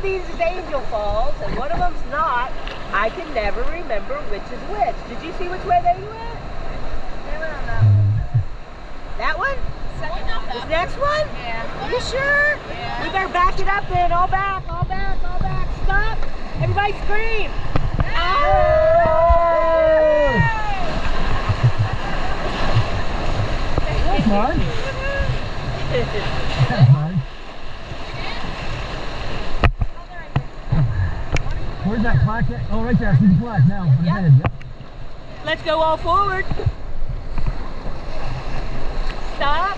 These is Angel Falls, and one of them's not. I can never remember which is which. Did you see which way they went? They went on that one. That one? Second one. This next one? Yeah. You sure? Yeah. We better back it up then. All back, all back, all back. Stop. Everybody scream. That's mine. That's mine. Where's that plaque at? Oh, right there. I see the plaque now. On the head. Yep. Let's go all forward. Stop.